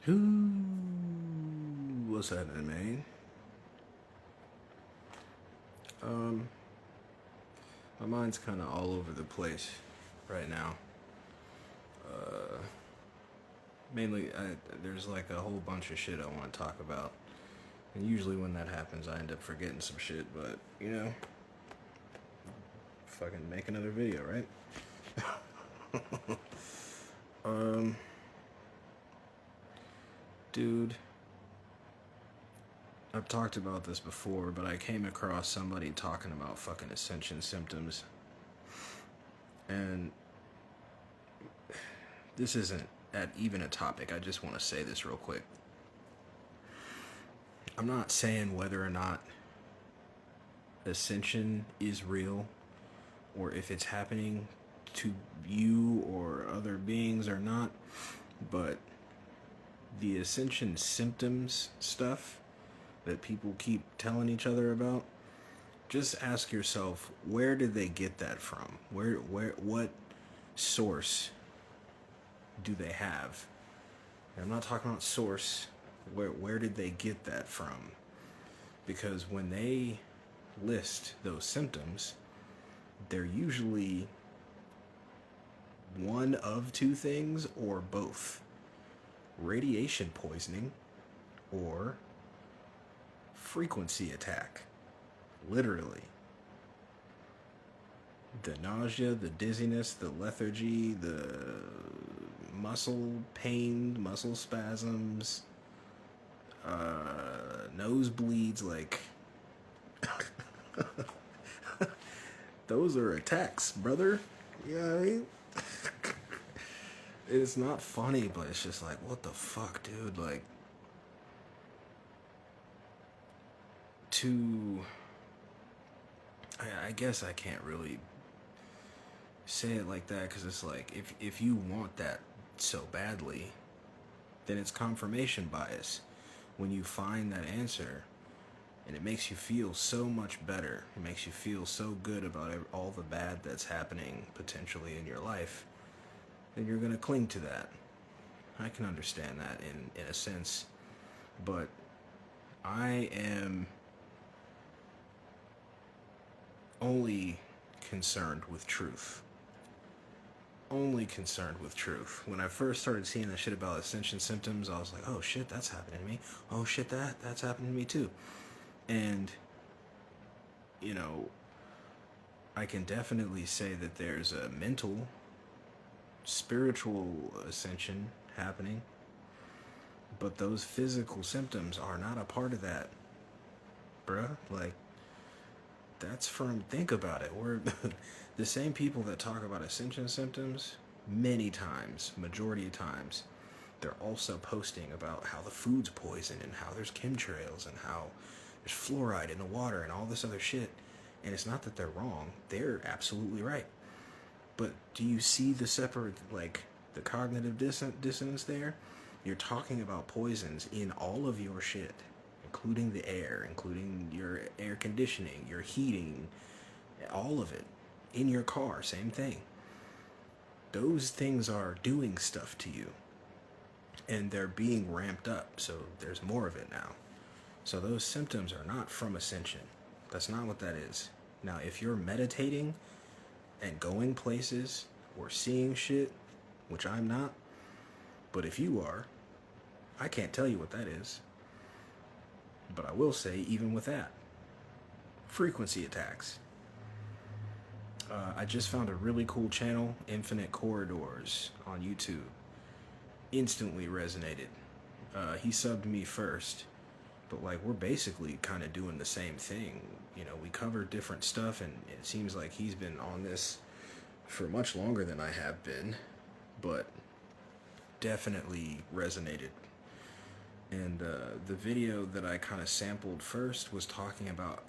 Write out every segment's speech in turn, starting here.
Who? What's happening, man? Um, my mind's kind of all over the place right now. Uh, Mainly, there's like a whole bunch of shit I want to talk about, and usually when that happens, I end up forgetting some shit. But fucking make another video, right? um, Dude, I've talked about this before, but I came across somebody talking about fucking ascension symptoms, and this isn't at even a topic. I just want to say this real quick. I'm not saying whether or not ascension is real or if it's happening to you or other beings or not, but the ascension symptoms stuff that people keep telling each other about, just ask yourself, where did they get that from? What source do they have? And I'm not talking about source. Where did they get that from? Because when they list those symptoms, they're usually one of two things or both: radiation poisoning or frequency attack. Literally. The nausea, the dizziness, the lethargy, the muscle pain, muscle spasms, nosebleeds, like those are attacks, brother. You know what I mean? It's not funny, but it's just like, what the fuck, dude? Like, to I guess I can't really say it like that, because it's like, if you want that so badly, then it's confirmation bias. When you find that answer and it makes you feel so much better, it makes you feel so good about all the bad that's happening potentially in your life, then you're going to cling to that. I can understand that in a sense, but I am only concerned with truth. Only concerned with truth. When I first started seeing that shit about ascension symptoms, I was like, oh shit, that's happening to me. Oh shit, that's happening to me too. And, I can definitely say that there's a mental, spiritual ascension happening, but those physical symptoms are not a part of that, bruh. Like, that's from, think about it. We're the same people that talk about ascension symptoms many times, majority of times, they're also posting about how the food's poison and how there's chemtrails and how there's fluoride in the water and all this other shit. And it's not that they're wrong, they're absolutely right. But do you see the separate, like, the cognitive dissonance there? You're talking about poisons in all of your shit, including the air, including your air conditioning, your heating, all of it. In your car, same thing. Those things are doing stuff to you, and they're being ramped up, so there's more of it now. So those symptoms are not from ascension. That's not what that is. Now, if you're meditating and going places or seeing shit, which I'm not, but if you are, I can't tell you what that is. But I will say, even with that, frequency attacks. I just found a really cool channel, Infinite Corridors, on YouTube. Instantly resonated. He subbed me first, but like, we're basically kind of doing the same thing. We cover different stuff, and it seems like he's been on this for much longer than I have been, but definitely resonated. And the video that I kind of sampled first was talking about,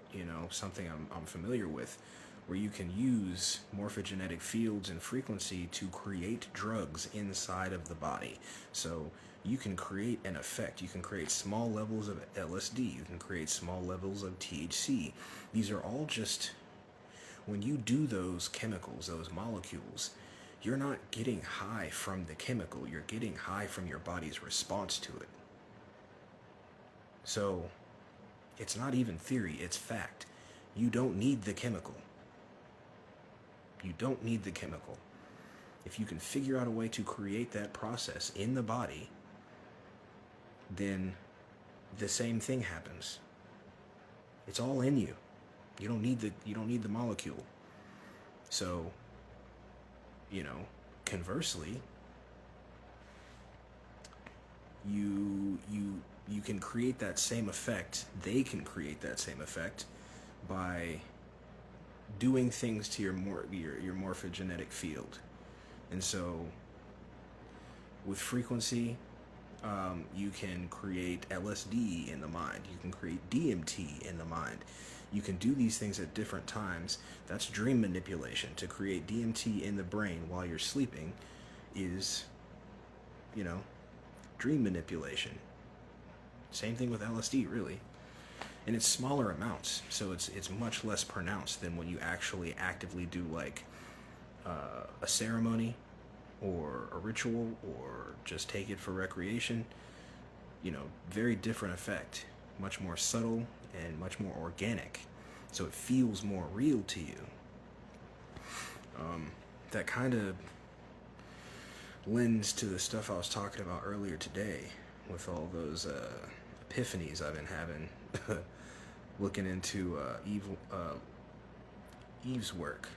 something I'm familiar with, where you can use morphogenetic fields and frequency to create drugs inside of the body. So you can create an effect. You can create small levels of LSD. You can create small levels of THC. These are all just, when you do those chemicals, those molecules, you're not getting high from the chemical, you're getting high from your body's response to it. So it's not even theory, it's fact. You don't need the chemical. You don't need the chemical. If you can figure out a way to create that process in the body, then the same thing happens. It's all in you. You don't need the molecule. So, conversely, you can create that same effect. They can create that same effect by doing things to your morphogenetic field. And so, with frequency, you can create LSD in the mind. You can create DMT in the mind. You can do these things at different times. That's dream manipulation. To create DMT in the brain while you're sleeping is, dream manipulation. Same thing with LSD, really. And it's smaller amounts, so it's much less pronounced than when you actually actively do like a ceremony or a ritual or just take it for recreation. Very different effect, much more subtle and much more organic, so it feels more real to you. That kind of lends to the stuff I was talking about earlier today with all those epiphanies I've been having looking into Eve's work.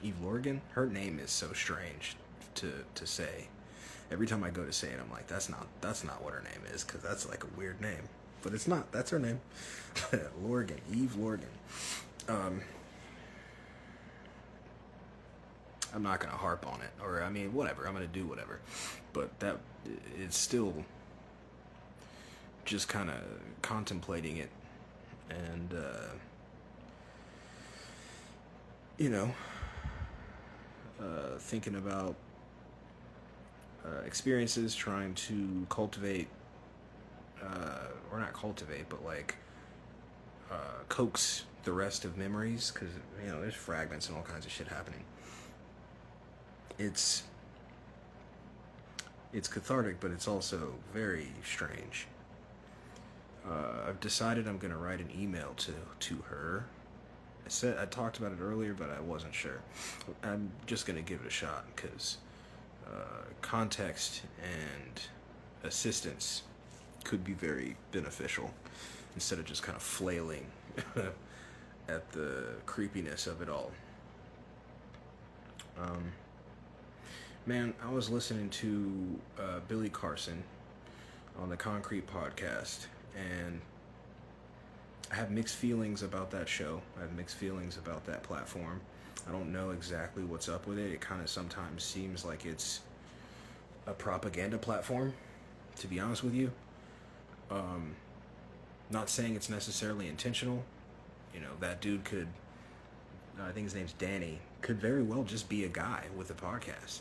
Eve Lorgan, her name is so strange to say. Every time I go to say it, I'm like, that's not what her name is, because that's like a weird name. But it's not. That's her name. Lorgan. Eve Lorgan. I'm not going to harp on it. Or, whatever. I'm going to do whatever. But it's still just kind of contemplating it. And, thinking about experiences, trying to cultivate, or not cultivate, but like coax the rest of memories, because there's fragments and all kinds of shit happening. It's cathartic, but it's also very strange. I've decided I'm gonna write an email to her. I talked about it earlier, but I wasn't sure. I'm just gonna give it a shot, because context and assistance could be very beneficial, instead of just kind of flailing at the creepiness of it all. Man, I was listening to Billy Carson on the Concrete Podcast, and I have mixed feelings about that show. I have mixed feelings about that platform. I don't know exactly what's up with it. It kind of sometimes seems like it's a propaganda platform, to be honest with you. Not saying it's necessarily intentional. That dude could, I think his name's Danny, could very well just be a guy with a podcast,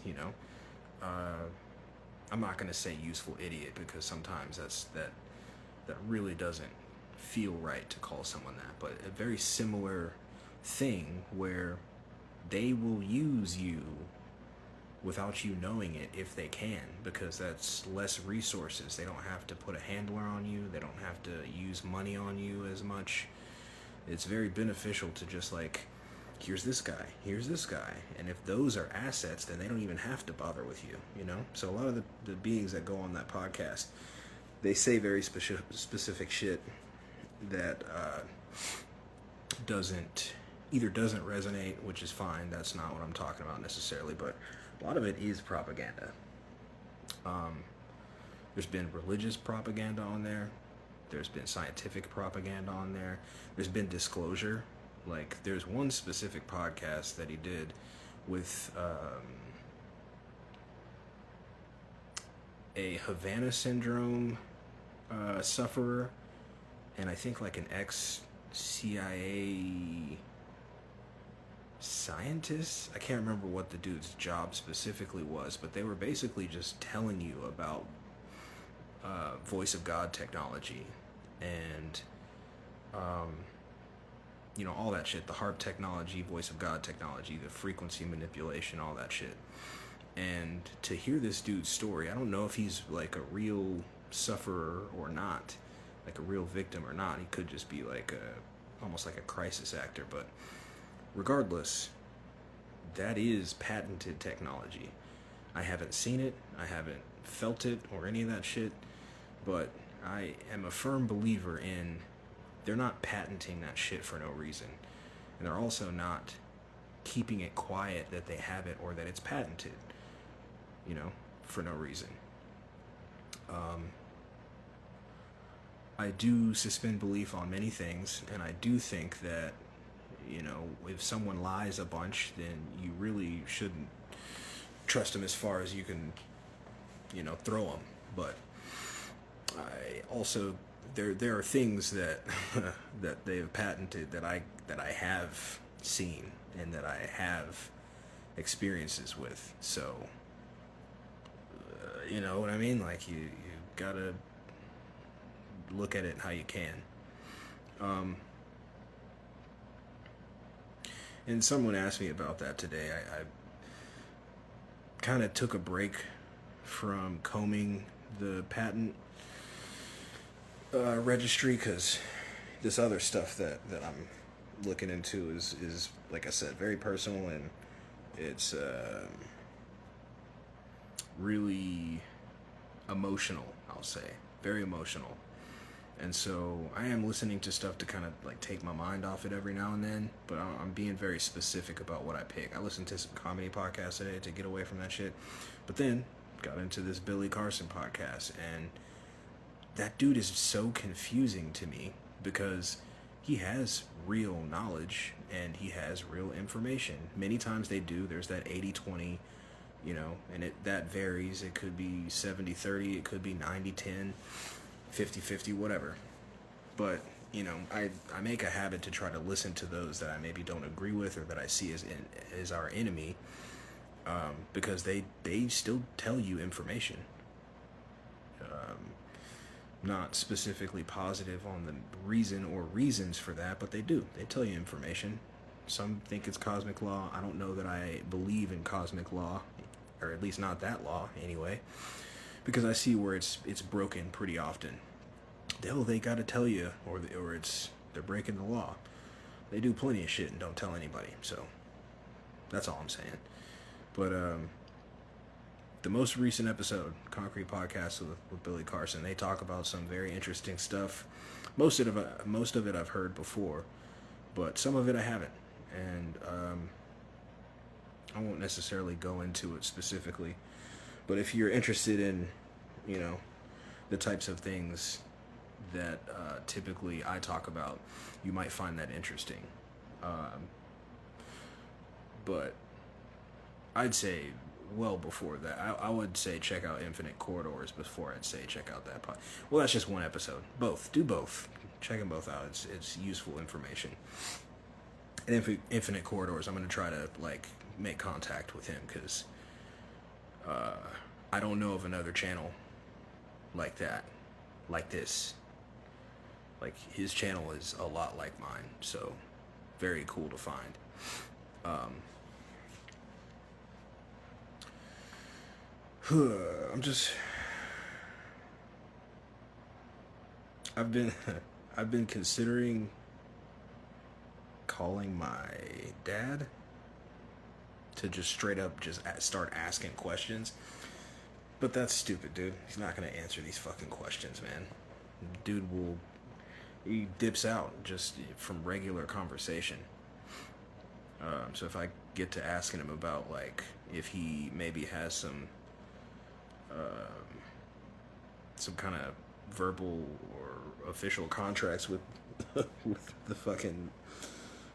I'm not going to say useful idiot, because sometimes that really doesn't feel right to call someone that, but a very similar thing where they will use you without you knowing it if they can, because that's less resources. They don't have to put a handler on you. They don't have to use money on you as much. It's very beneficial to just like, here's this guy, and if those are assets, then they don't even have to bother with you, So a lot of the beings that go on that podcast, they say very specific shit that doesn't resonate, which is fine. That's not what I'm talking about necessarily, but a lot of it is propaganda. There's been religious propaganda on there. There's been scientific propaganda on there. There's been disclosure. Like, there's one specific podcast that he did with a Havana syndrome sufferer, and I think like an ex-CIA scientist. I can't remember what the dude's job specifically was, but they were basically just telling you about voice of God technology, and all that shit, the harp technology, voice of God technology, the frequency manipulation, all that shit. And to hear this dude's story, I don't know if he's like a real sufferer or not, like a real victim or not. He could just be like almost like a crisis actor. But regardless, that is patented technology. I haven't seen it, I haven't felt it or any of that shit, but I am a firm believer in they're not patenting that shit for no reason. And they're also not keeping it quiet that they have it or that it's patented, for no reason. I do suspend belief on many things, and I do think that, if someone lies a bunch, then you really shouldn't trust them as far as you can, throw them. But I also, there are things that that they have patented that I have seen and that I have experiences with. So, you know what I mean? Like you gotta look at it how you can. And someone asked me about that today. I kind of took a break from combing the patent registry because this other stuff that I'm looking into is like I said, very personal, and it's really emotional, I'll say. Very emotional. And so I am listening to stuff to kind of like take my mind off it every now and then, but I'm being very specific about what I pick. I listened to some comedy podcasts today to get away from that shit, but then got into this Billy Carson podcast, and that dude is so confusing to me because he has real knowledge and he has real information. Many times they do. There's that 80-20, and that varies. It could be 70-30, it could be 90-10. 50-50, whatever. But, I make a habit to try to listen to those that I maybe don't agree with or that I see as our enemy, because they still tell you information. Not specifically positive on the reason or reasons for that, but they do. They tell you information. Some think it's cosmic law. I don't know that I believe in cosmic law, or at least not that law anyway, because I see where it's broken pretty often. They gotta tell you, or they're breaking the law. They do plenty of shit and don't tell anybody. So that's all I'm saying. But the most recent episode, Concrete Podcast with Billy Carson, they talk about some very interesting stuff. Most of it I've heard before, but some of it I haven't, and I won't necessarily go into it specifically. But if you're interested in, the types of things that typically I talk about, you might find that interesting. But I'd say well before that, I would say check out Infinite Corridors before I'd say check out that pod. Well, that's just one episode. Both. Do both. Check them both out. It's useful information. And Infinite Corridors, I'm going to try to make contact with him because I don't know of another channel like that, like this. Like, his channel is a lot like mine, so very cool to find. I've been considering calling my dad to just straight up start asking questions. But that's stupid, dude. He's not going to answer these fucking questions, man. Dude he dips out just from regular conversation. So if I get to asking him about, if he maybe has some kind of verbal or official contracts with with the fucking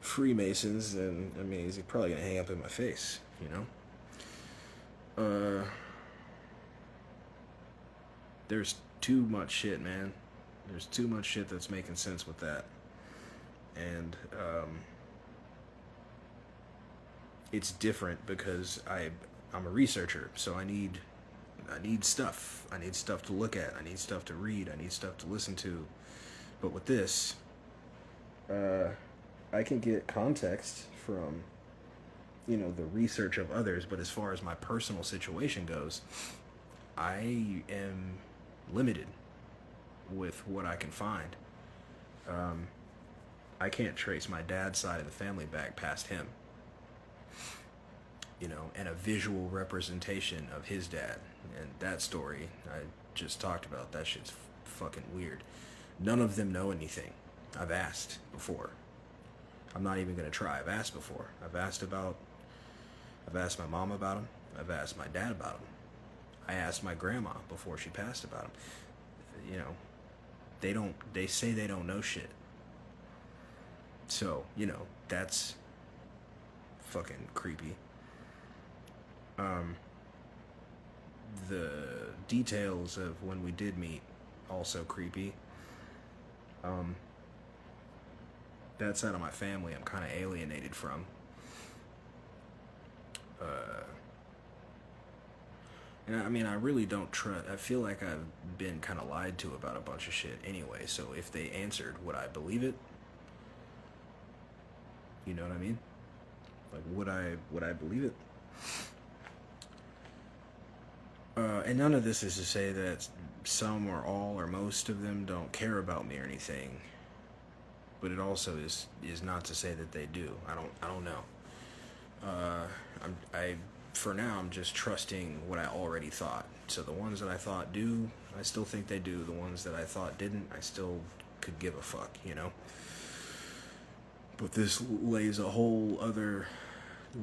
Freemasons, then, he's probably going to hang up in my face, There's too much shit, man. There's too much shit that's making sense with that. And it's different because I'm a researcher, so I need stuff. I need stuff to look at. I need stuff to read. I need stuff to listen to. But with this, I can get context from, the research of others, but as far as my personal situation goes, I am limited with what I can find. Um, I can't trace my dad's side of the family back past him, and a visual representation of his dad. And that story I just talked about, that shit's fucking weird. None of them know anything. I've asked before. I'm not even gonna try. I've asked before. I've asked my mom about him. I've asked my dad about him. I asked my grandma before she passed about him. They say they don't know shit. So, that's fucking creepy. The details of when we did meet, also creepy. That side of my family I'm kind of alienated from. And I mean, I really don't trust. I feel like I've been kind of lied to about a bunch of shit anyway. So if they answered, would I believe it? You know what I mean? Like, would I believe it? And none of this is to say that some or all or most of them don't care about me or anything. But it also is not to say that they do. I don't know. For now, I'm just trusting what I already thought. So the ones that I thought do, I still think they do. The ones that I thought didn't, I still could give a fuck, But this lays a whole other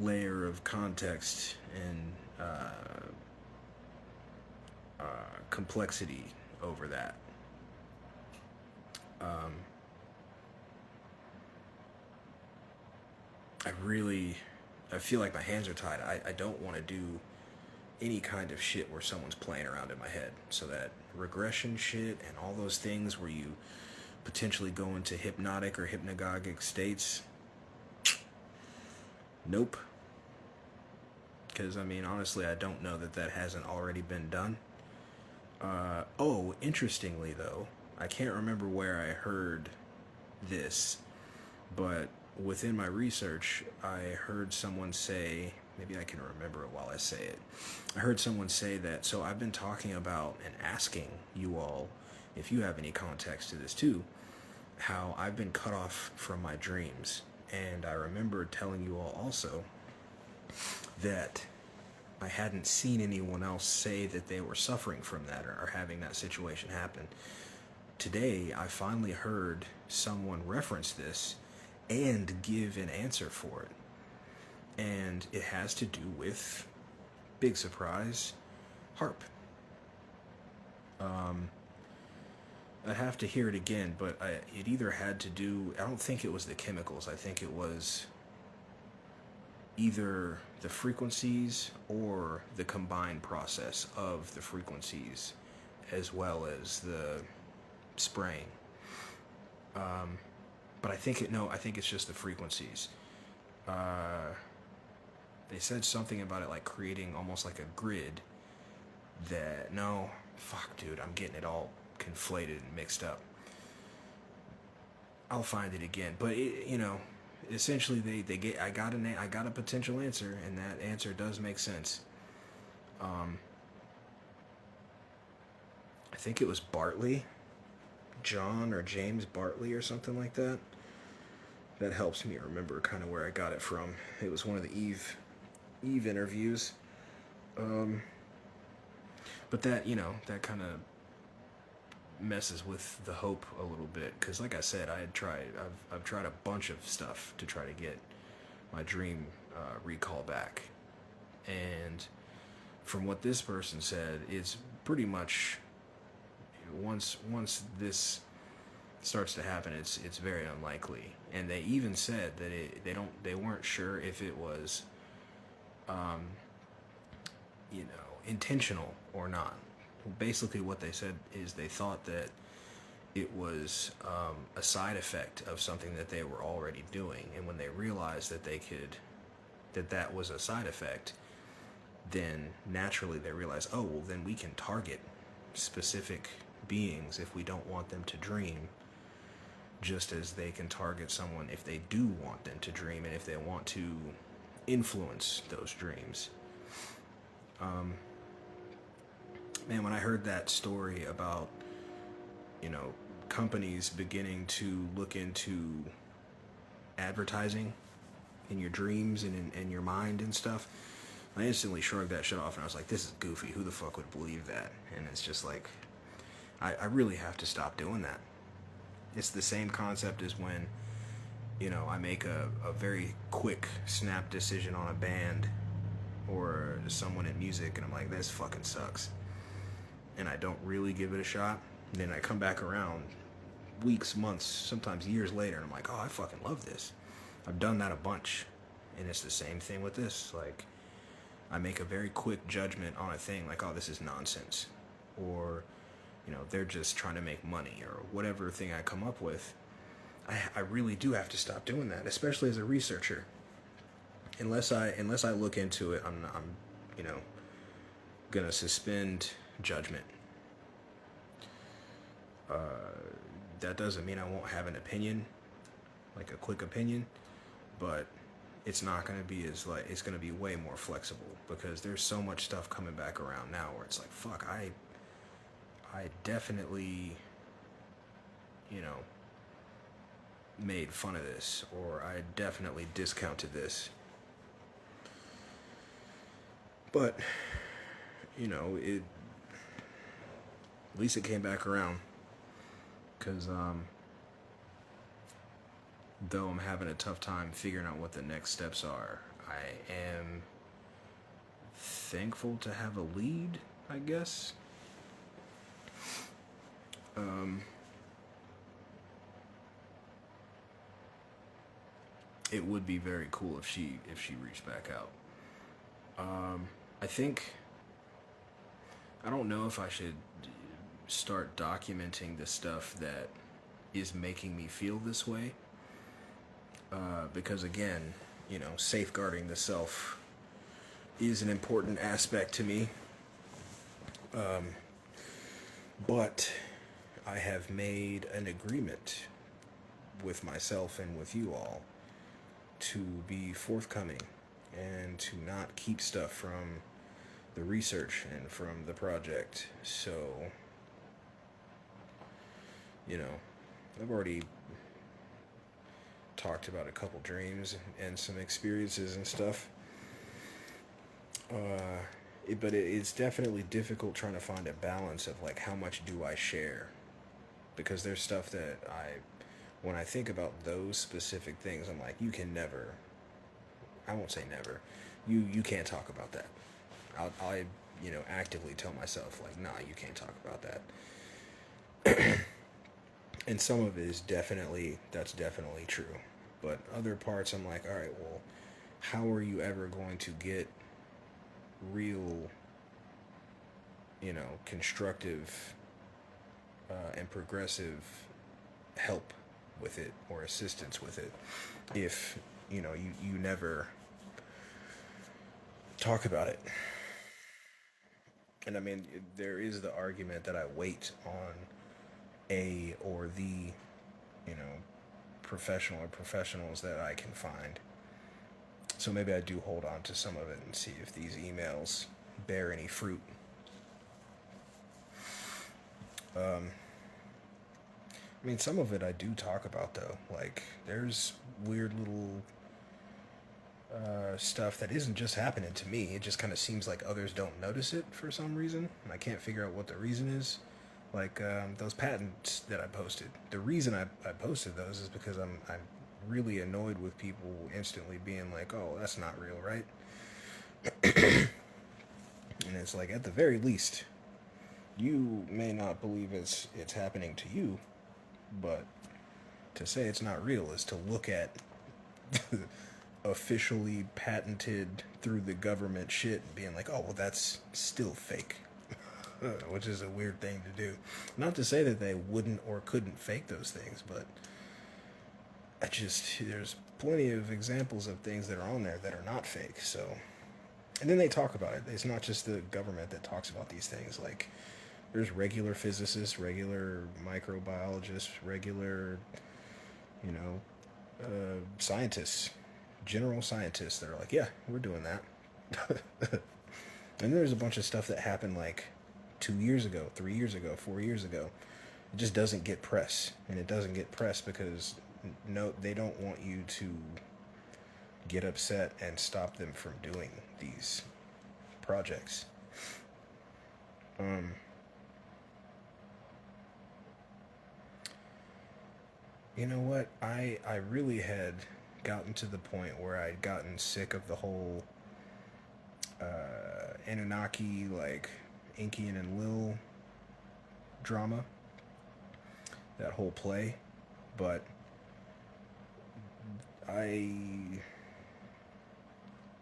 layer of context and complexity over that. I feel like my hands are tied. I don't want to do any kind of shit where someone's playing around in my head. So that regression shit and all those things where you potentially go into hypnotic or hypnagogic states. Nope. Because, I mean, honestly, I don't know that hasn't already been done. Interestingly, though, I can't remember where I heard this, but within my research, I heard someone say, maybe I can remember it while I say it. I heard someone say that, so I've been talking about and asking you all, if you have any context to this too, how I've been cut off from my dreams. And I remember telling you all also that I hadn't seen anyone else say that they were suffering from that or having that situation happen. Today, I finally heard someone reference this and give an answer for it. And it has to do with, big surprise, HARP. I'd have to hear it again, but it either had to do, I don't think it was the chemicals, I think it was either the frequencies or the combined process of the frequencies as well as the spraying. But I think it's just the frequencies. They said something about it like creating almost like a grid that, no, fuck dude, I'm getting it all conflated and mixed up. I'll find it again, but essentially I got a potential answer, and that answer does make sense. I think it was Bartley, John or James Bartley or something like that. That helps me remember kind of where I got it from. It was one of the Eve interviews. But that kind of messes with the hope a little bit, because like I said, I've tried a bunch of stuff to try to get my dream recall back, and from what this person said, it's pretty much once this starts to happen, it's very unlikely. And they even said that they weren't sure if it was intentional or not. Basically what they said is they thought that it was a side effect of something that they were already doing, and when they realized that that was a side effect, then naturally they realized, oh well, then we can target specific beings if we don't want them to dream, just as they can target someone if they do want them to dream and if they want to influence those dreams. Man, when I heard that story about, you know, companies beginning to look into advertising in your dreams and in your mind and stuff, I instantly shrugged that shit off and I was like, this is goofy. Who the fuck would believe that? And it's just like, I really have to stop doing that. It's the same concept as when, you know, I make a very quick snap decision on a band or someone in music and I'm like, this fucking sucks. And I don't really give it a shot. And then I come back around weeks, months, sometimes years later and I'm like, oh, I fucking love this. I've done that a bunch. And it's the same thing with this. Like, I make a very quick judgment on a thing like, oh, this is nonsense. Or, you know, they're just trying to make money or whatever thing I come up with. I really do have to stop doing that, especially as a researcher. Unless I look into it, I'm you know, gonna suspend judgment. That doesn't mean I won't have an opinion, like a quick opinion, but it's not gonna be as like, it's gonna be way more flexible because there's so much stuff coming back around now where it's like, fuck, I definitely, you know, made fun of this, or I definitely discounted this. But, you know, at least it came back around. Because, though I'm having a tough time figuring out what the next steps are, I am thankful to have a lead, I guess. It would be very cool if she reached back out. I think, I don't know if I should start documenting the stuff that is making me feel this way. Because again, you know, safeguarding the self is an important aspect to me. But I have made an agreement with myself and with you all to be forthcoming and to not keep stuff from the research and from the project. So, you know, I've already talked about a couple dreams and some experiences and stuff. But it's definitely difficult trying to find a balance of like, how much do I share? Because there's stuff that when I think about those specific things, I'm like, you can never, I won't say never, you can't talk about that. I you know, actively tell myself like, nah, you can't talk about that. And some of it is that's definitely true. But other parts I'm like, all right, well, how are you ever going to get real, you know, constructive and progressive help with it or assistance with it if, you know, you never talk about it? And I mean, there is the argument that I wait on a or the, you know, professional or professionals that I can find. So maybe I do hold on to some of it and see if these emails bear any fruit. I mean, some of it I do talk about, though. Like, there's weird little stuff that isn't just happening to me. It just kind of seems like others don't notice it for some reason. And I can't figure out what the reason is. Like, those patents that I posted. The reason I posted those is because I'm really annoyed with people instantly being like, oh, that's not real, right? And it's like, at the very least, you may not believe it's happening to you, but to say it's not real is to look at officially patented through the government shit and being like, oh, well, that's still fake. Which is a weird thing to do. Not to say that they wouldn't or couldn't fake those things, but there's plenty of examples of things that are on there that are not fake. So, and then they talk about it. It's not just the government that talks about these things. Like, there's regular physicists, regular microbiologists, regular you know, scientists, general scientists that are like, yeah, we're doing that. And there's a bunch of stuff that happened like 2 years ago, 3 years ago, 4 years ago. It just doesn't get press, and it doesn't get press because no, they don't want you to get upset and stop them from doing these projects. Um, you know what? I really had gotten to the point where I'd gotten sick of the whole Anunnaki, like Inkian and Lil drama, that whole play. But I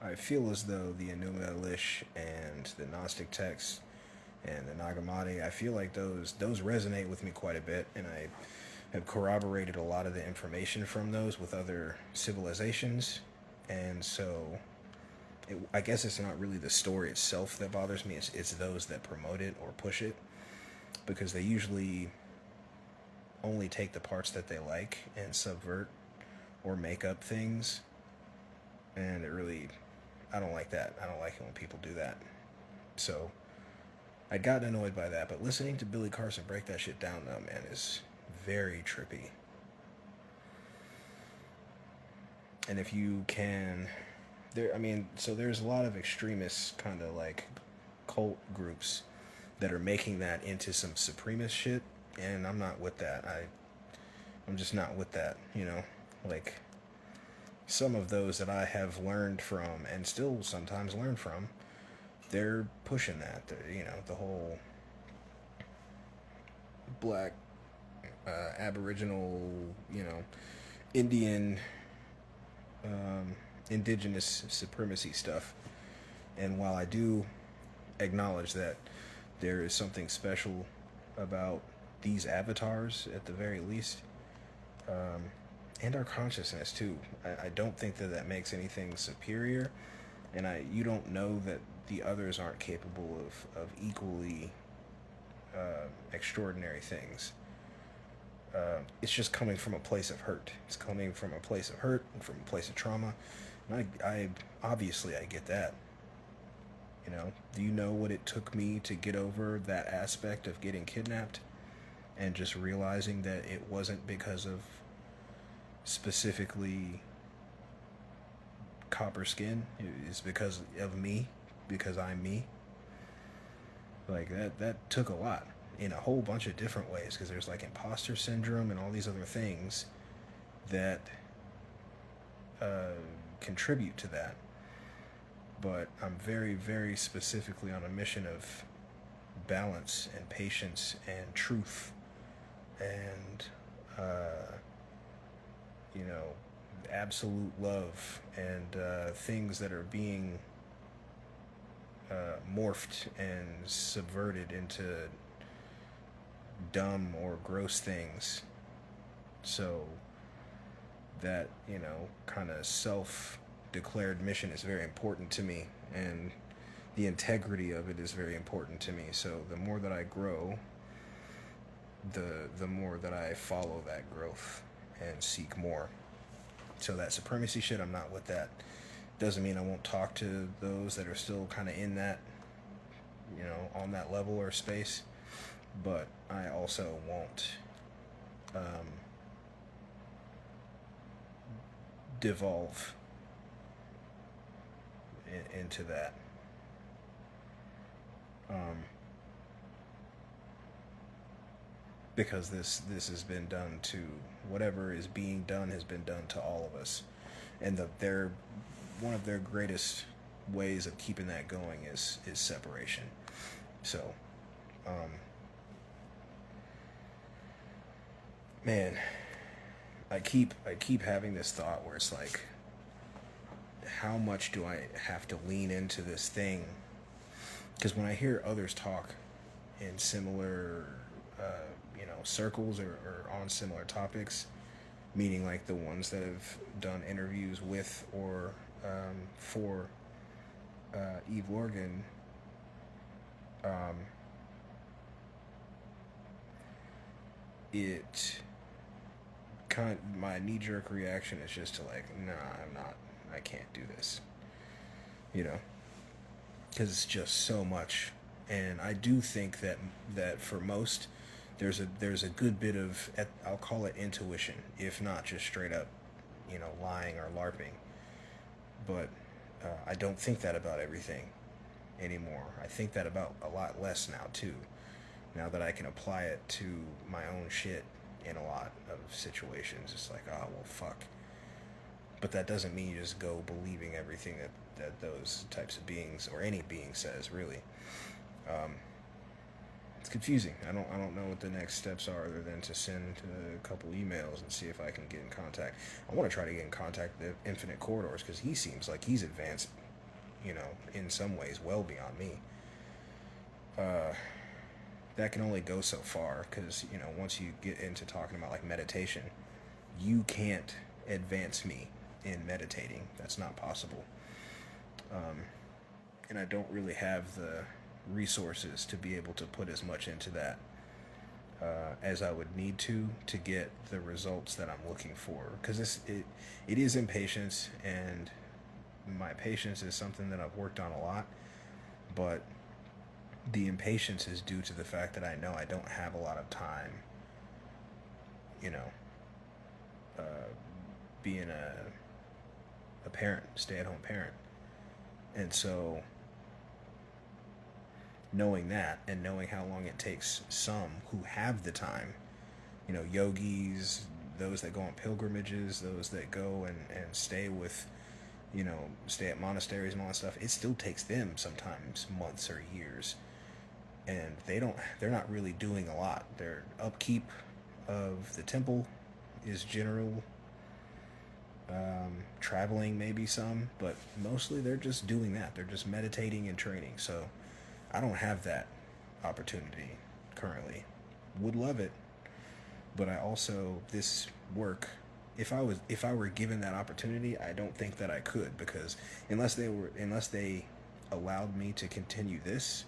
I feel as though the Enuma Elish and the Gnostic texts and the Nag Hammadi, I feel like those resonate with me quite a bit, and I have corroborated a lot of the information from those with other civilizations, and so I guess it's not really the story itself that bothers me. It's those that promote it or push it, because they usually only take the parts that they like and subvert or make up things, and it really, I don't like that. I don't like it when people do that. So I'd gotten annoyed by that, but listening to Billy Carson break that shit down, though, man, is very trippy. And if you can, so there's a lot of extremist kind of like cult groups that are making that into some supremacist shit, and I'm not with that. I'm just not with that, like some of those that I have learned from and still sometimes learn from, they're pushing that. The whole black, Aboriginal, Indian, indigenous supremacy stuff. And while I do acknowledge that there is something special about these avatars at the very least, and our consciousness too, I don't think that makes anything superior, and you don't know that the others aren't capable of equally extraordinary things. It's just coming from a place of hurt. It's coming from a place of hurt and from a place of trauma. And I obviously I get that. Do you know what it took me to get over that aspect of getting kidnapped and just realizing that it wasn't because of specifically copper skin? It's because of me, because I'm me. Like that took a lot in a whole bunch of different ways, because there's like imposter syndrome and all these other things that contribute to that. But I'm very, very specifically on a mission of balance and patience and truth and absolute love and things that are being morphed and subverted into dumb or gross things. So that, kind of self-declared mission is very important to me, and the integrity of it is very important to me. So the more that I grow, the more that I follow that growth and seek more. So that supremacy shit, I'm not with that. Doesn't mean I won't talk to those that are still kind of in that, on that level or space. But I also won't devolve into that. Because this has been done to, whatever is being done has been done to all of us, and one of their greatest ways of keeping that going is separation. So, man, I keep having this thought where it's like, how much do I have to lean into this thing? Because when I hear others talk in similar circles or on similar topics, meaning like the ones that have done interviews with or for Eve Lorgan, it my knee-jerk reaction is just to like, nah, I can't do this, you know, because it's just so much. And I do think that for most, there's a good bit of, I'll call it intuition, if not just straight up, you know, lying or LARPing. But I don't think that about everything anymore. I think that about a lot less now too. Now that I can apply it to my own shit in a lot of situations, it's like, oh well, fuck. But that doesn't mean you just go believing everything that those types of beings or any being says. Really, it's confusing. I don't know what the next steps are other than to send a couple emails and see if I can get in contact. I want to try to get in contact with the Infinite Corridors because he seems like he's advanced, you know, in some ways well beyond me. That can only go so far because, you know, once you get into talking about like meditation, you can't advance me in meditating. That's not possible. And I don't really have the resources to be able to put as much into that as I would need to get the results that I'm looking for. Because it is impatience, and my patience is something that I've worked on a lot, but the impatience is due to the fact that I know I don't have a lot of time, you know, being a parent, stay-at-home parent. And so knowing that and knowing how long it takes some who have the time, you know, yogis, those that go on pilgrimages, those that go and stay with, you know, stay at monasteries and all that stuff, it still takes them sometimes months or years. And they're not really doing a lot. Their upkeep of the temple is general, traveling maybe some, but mostly they're just doing that. They're just meditating and training. So I don't have that opportunity currently. Would love it, but I also, this work, if I were given that opportunity, I don't think that I could, because unless they allowed me to continue this,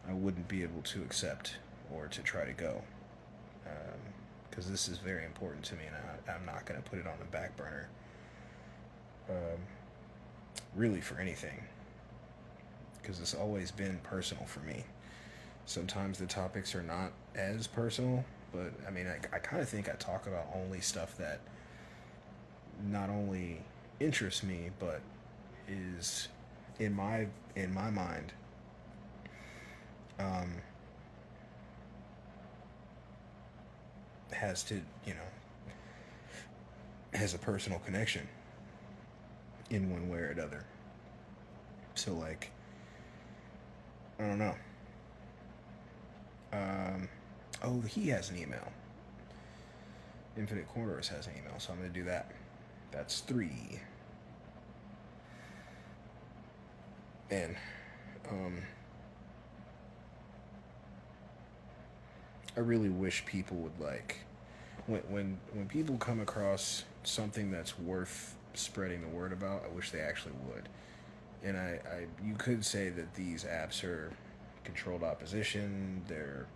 I wouldn't be able to accept or to try to go, because this is very important to me, and I'm not going to put it on the back burner, really, for anything, because it's always been personal for me. Sometimes the topics are not as personal, but I mean, I kind of think I talk about only stuff that not only interests me, but is in my mind, has to, you know, has a personal connection in one way or another. So like, I don't know. Oh, he has an email. Infinite Corridors has an email, so I'm going to do that. That's 3. And, I really wish people would, like, when people come across something that's worth spreading the word about, I wish they actually would. And you could say that these apps are controlled opposition. They're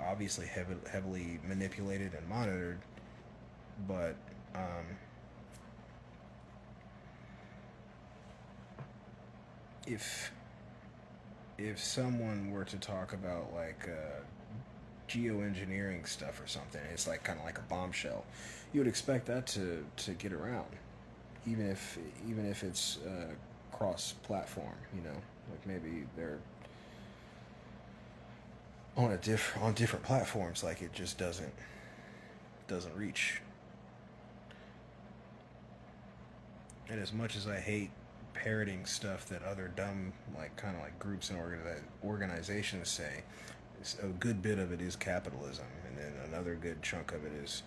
obviously heavily manipulated and monitored, but if someone were to talk about like geoengineering stuff or something, it's like kind of like a bombshell, you would expect that to get around, even if it's cross-platform, you know, like maybe they're on different platforms, like it just doesn't reach. And as much as I hate parroting stuff that other dumb, like, kind of like groups and organizations say, a good bit of it is capitalism, and then another good chunk of it is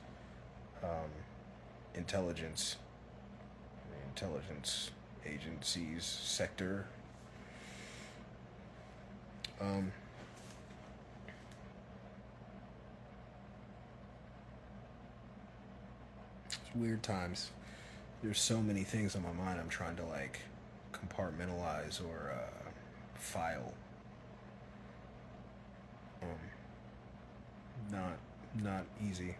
intelligence agencies sector. It's weird times. There's so many things on my mind I'm trying to like compartmentalize or file. Not easy.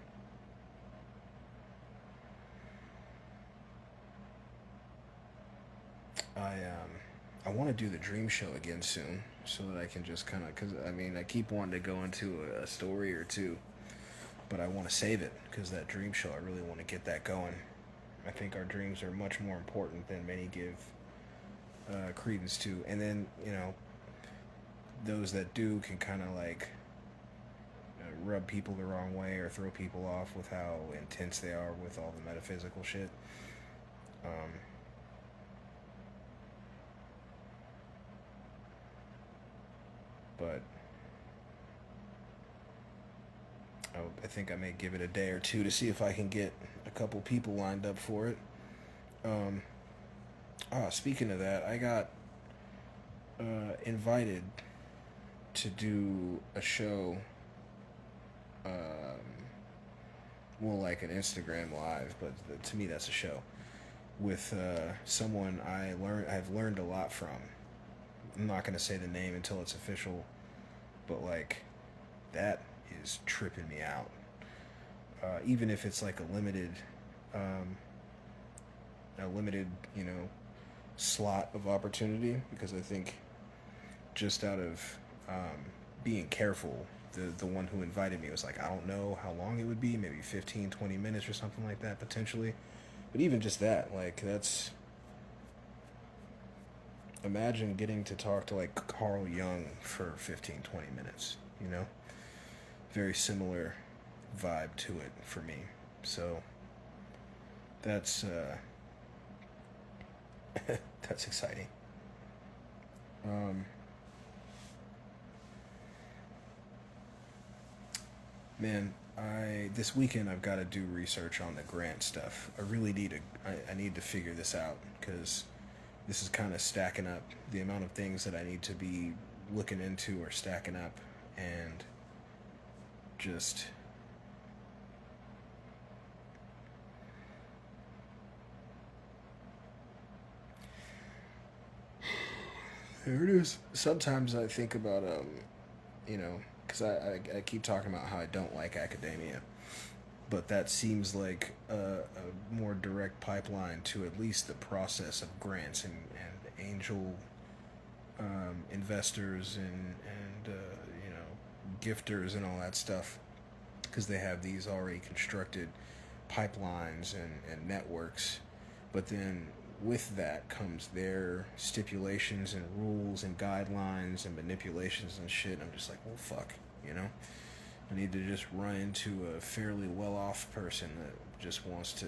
I want to do the dream show again soon, so that I can just kind of, because I mean, I keep wanting to go into a story or two, but I want to save it because that dream show, I really want to get that going. I think our dreams are much more important than many give credence to, and then those that do can kind of like rub people the wrong way or throw people off with how intense they are with all the metaphysical shit. But I think I may give it a day or two to see if I can get a couple people lined up for it. Speaking of that, I got invited to do a show, like an Instagram live, but to me that's a show, with someone I've learned a lot from. I'm not going to say the name until it's official, but like that is tripping me out. Even if it's like a limited, slot of opportunity, because I think just out of being careful, the one who invited me was like, I don't know how long it would be, maybe 15, 20 minutes or something like that, potentially. But even just that, like, that's... Imagine getting to talk to, like, Carl Jung for 15, 20 minutes, Very similar vibe to it for me. So, that's, that's exciting. Man, this weekend I've got to do research on the grant stuff. I really need I need to figure this out, because this is kind of stacking up. The amount of things that I need to be looking into are stacking up, and just there it is. Sometimes I think about because I keep talking about how I don't like academia, but that seems like a more direct pipeline to at least the process of grants and angel investors and gifters and all that stuff, because they have these already constructed pipelines and networks. But then with that comes their stipulations and rules and guidelines and manipulations and shit. I'm just like, well, fuck, I need to just run into a fairly well-off person that just wants to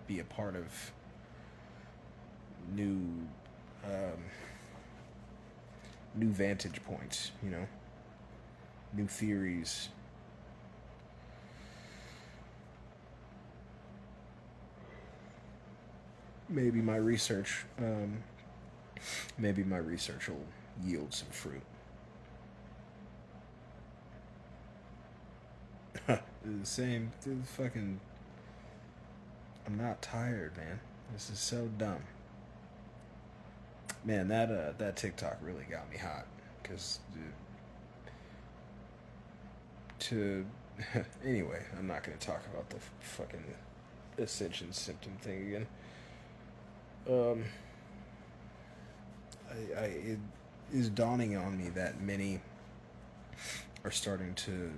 be a part of new vantage points, new theories. Maybe my research will yield some fruit. The same. Fucking. I'm not tired, man. This is so dumb. Man, that TikTok really got me hot, because anyway, I'm not gonna talk about the fucking ascension symptom thing again. It is dawning on me that many are starting to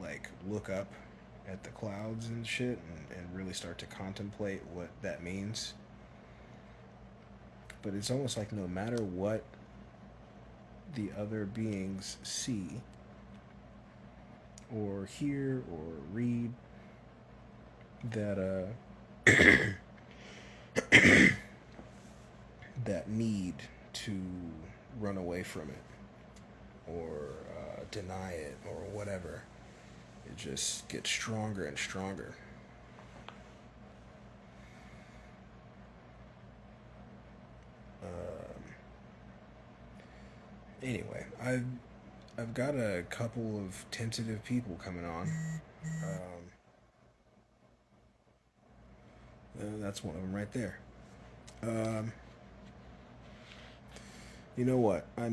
like look up at the clouds and shit and really start to contemplate what that means. But it's almost like no matter what the other beings see or hear or read, that that need to run away from it or deny it or whatever, it just gets stronger and stronger. Anyway, I've got a couple of tentative people coming on. That's one of them right there. You know what? I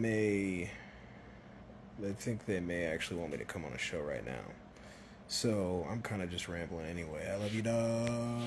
think they may actually want me to come on a show right now. So I'm kind of just rambling anyway. I love you, dog.